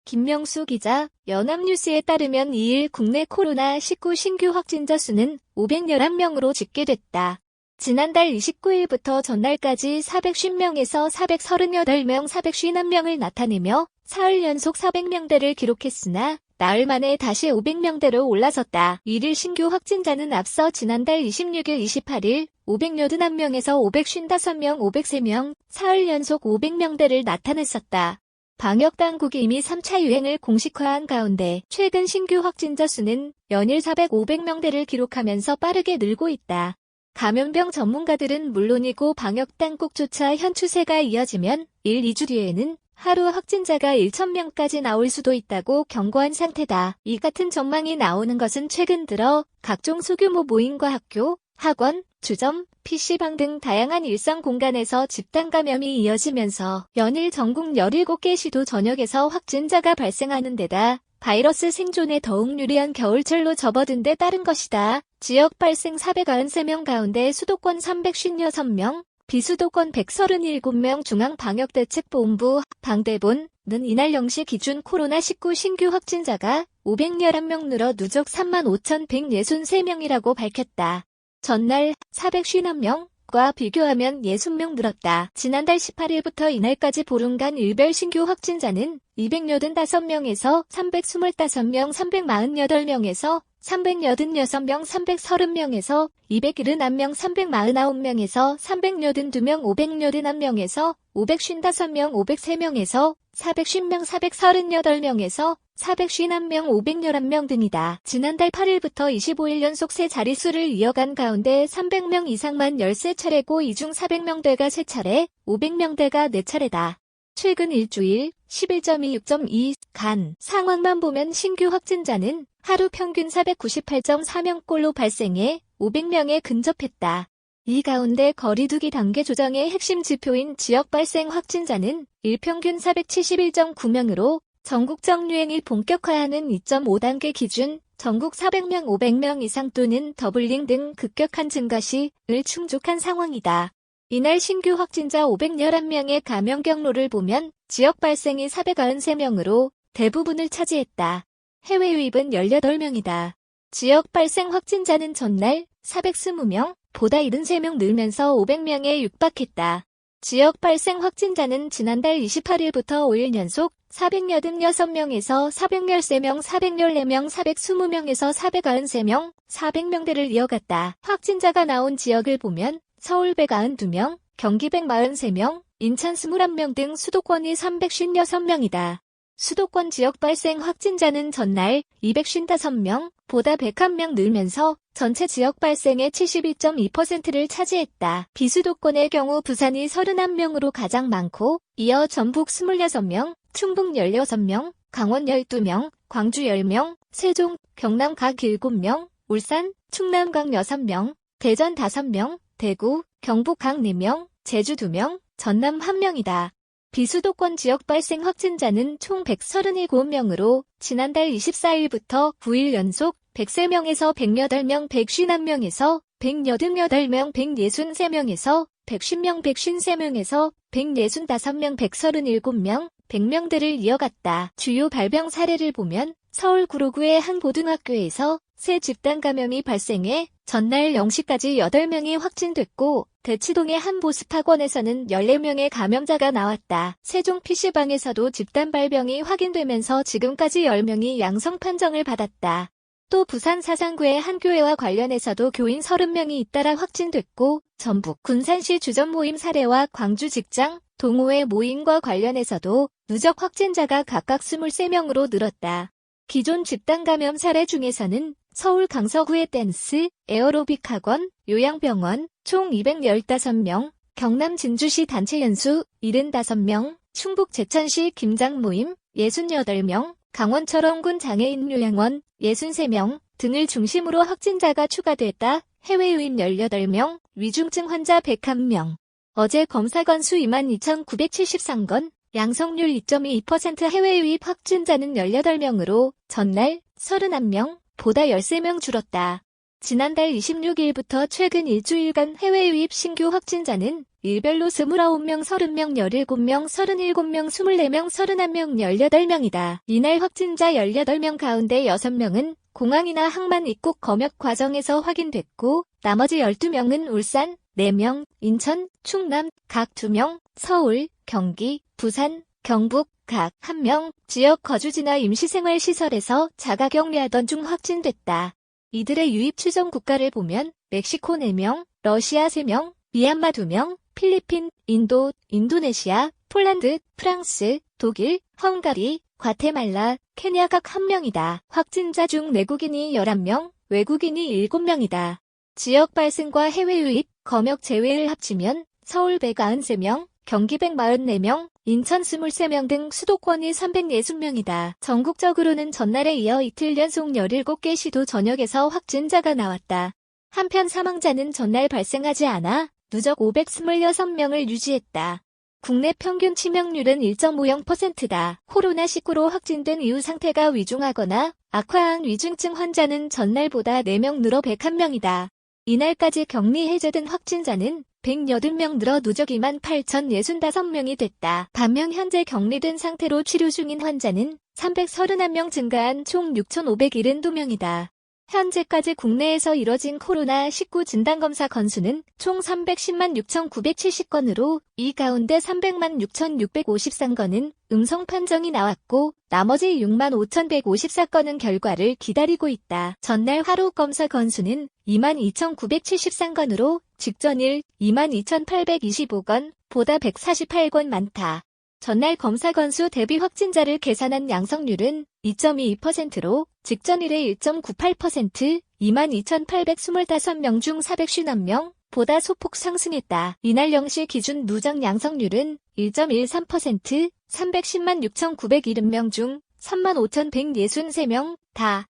김명수 기자, 연합뉴스에 따르면 2일 국내 코로나19 신규 확진자 수는 511명으로 집계됐다. 지난달 29일부터 전날까지 450명에서 438명 451명을 나타내며 사흘 연속 400명대를 기록했으나 나흘 만에 다시 500명대로 올라섰다. 1일 신규 확진자는 앞서 지난달 26일 28일 581명에서 555명 503명, 사흘 연속 500명대를 나타냈었다. 방역당국이 이미 3차 유행을 공식화한 가운데 최근 신규 확진자 수는 연일 400-500명대를 기록하면서 빠르게 늘고 있다. 감염병 전문가들은 물론이고 방역당국조차 현 추세가 이어지면 1-2주 뒤에는 하루 확진자가 1,000명까지 나올 수도 있다고 경고한 상태다. 이 같은 전망이 나오는 것은 최근 들어 각종 소규모 모임과 학교, 학원, 주점, PC방 등 다양한 일상 공간에서 집단 감염이 이어지면서 연일 전국 17개 시도 전역에서 확진자가 발생하는 데다 바이러스 생존에 더욱 유리한 겨울철로 접어든 데 따른 것이다. 지역 발생 493명 가운데 수도권 356명, 비수도권 137명 중앙방역대책본부 방대본은 이날 0시 기준 코로나19 신규 확진자가 511명 늘어 누적 35,163명이라고 밝혔다. 전날 451명과 비교하면 60명 늘었다. 지난달 18일부터 이날까지 보름간 일별 신규 확진자는 285명에서 325명 348명에서 386명 330명에서 271명 349명에서 382명 581명에서 555명 503명에서 450명 438명에서 451명 511명 등이다. 지난달 8일부터 25일 연속 세 자릿수를 이어간 가운데 300명 이상만 13차례고 이 중 400명대가 3차례, 500명대가 4차례다. 최근 일주일 11.26.2간 상황만 보면 신규 확진자는 하루 평균 498.4명꼴로 발생해 500명에 근접했다. 이 가운데 거리두기 단계 조정의 핵심 지표인 지역 발생 확진자는 일평균 471.9명으로 전국적 유행이 본격화하는 2.5단계 기준 전국 400명 500명 이상 또는 더블링 등 급격한 증가 시을 충족한 상황이다. 이날 신규 확진자 511명의 감염 경로를 보면 지역 발생이 493명으로 대부분을 차지했다. 해외 유입은 18명이다. 지역 발생 확진자는 전날 420명, 보다 73명 늘면서 500명에 육박했다. 지역 발생 확진자는 지난달 28일부터 5일 연속 486명에서 413명, 414명, 420명에서 493명, 400명대를 이어갔다. 확진자가 나온 지역을 보면 서울 192명, 경기 143명, 인천 21명 등 수도권이 356명이다. 수도권 지역 발생 확진자는 전날 255명, 보다 101명 늘면서 전체 지역 발생의 72.2%를 차지했다. 비수도권의 경우 부산이 31명으로 가장 많고 이어 전북 26명, 충북 16명, 강원 12명, 광주 10명, 세종, 경남 각 7명, 울산, 충남 각 6명, 대전 5명, 대구, 경북 각 4명, 제주 2명, 전남 1명이다. 비수도권 지역 발생 확진자는 총 137명으로 지난달 24일부터 9일 연속 103명에서 108명 151명에서 188명 163명에서 110명 153명에서 165명 137명 100명대를 이어갔다. 주요 발병 사례를 보면 서울 구로구의 한 고등학교에서 새 집단 감염이 발생해 전날 0시까지 8명이 확진됐고 대치동의 한 보습학원에서는 14명의 감염자가 나왔다. 세종 PC방에서도 집단 발병이 확인되면서 지금까지 10명이 양성 판정을 받았다. 또 부산 사상구의 한 교회와 관련해서도 교인 30명이 잇따라 확진됐고 전북 군산시 주점 모임 사례와 광주 직장, 동호회 모임과 관련해서도 누적 확진자가 각각 23명으로 늘었다. 기존 집단 감염 사례 중에서는 서울 강서구의 댄스, 에어로빅 학원, 요양병원 총 215명, 경남 진주시 단체 연수 75명, 충북 제천시 김장 모임 68명, 강원 철원군 장애인 요양원 63명 등을 중심으로 확진자가 추가됐다. 해외 유입 18명, 위중증 환자 101명. 어제 검사 건수 22,973건, 양성률 2.22%. 해외 유입 확진자는 18명으로 전날 31명, 보다 13명 줄었다. 지난달 26일부터 최근 일주일간 해외 유입 신규 확진자는 일별로 29명, 30명, 17명, 37명, 24명, 31명, 18명이다. 이날 확진자 18명 가운데 6명은 공항이나 항만 입국 검역 과정에서 확인됐고 나머지 12명은 울산, 4명, 인천, 충남, 각 2명, 서울, 경기, 부산, 경북, 각 1명, 지역 거주지나 임시생활시설에서 자가격리하던 중 확진됐다. 이들의 유입 추정 국가를 보면 멕시코 4명, 러시아 3명, 미얀마 2명, 필리핀, 인도, 인도네시아, 폴란드, 프랑스, 독일, 헝가리, 과테말라, 케냐 각 1명이다. 확진자 중 내국인이 11명, 외국인이 7명이다. 지역 발생과 해외 유입, 검역 제외를 합치면 서울 193명, 경기 144명, 인천 23명 등 수도권이 360명이다. 전국적으로는 전날에 이어 이틀 연속 17개 시도 전역에서 확진자가 나왔다. 한편 사망자는 전날 발생하지 않아 누적 526명을 유지했다. 국내 평균 치명률은 1.50%다. 코로나19로 확진된 이후 상태가 위중하거나 악화한 위중증 환자는 전날보다 4명 늘어 101명이다. 이날까지 격리 해제된 확진자는 180명 늘어 누적 28,065명이 됐다. 반면 현재 격리된 상태로 치료 중인 환자는 331명 증가한 총 6,572명이다. 현재까지 국내에서 이뤄진 코로나19 진단검사 건수는 총 310만 6,970건으로 이 가운데 300만 6,653건은 음성 판정이 나왔고 나머지 6만 5,154건은 결과를 기다리고 있다. 전날 하루 검사 건수는 2만 2,973건으로 직전일 2만 2,825건 보다 148건 많다. 전날 검사 건수 대비 확진자를 계산한 양성률은 2.22%로 직전일의 1.98%, 22,825명 중 450명 보다 소폭 상승했다. 이날 0시 기준 누적 양성률은 1.13%, 310만 6,970명 중 35,163명 다.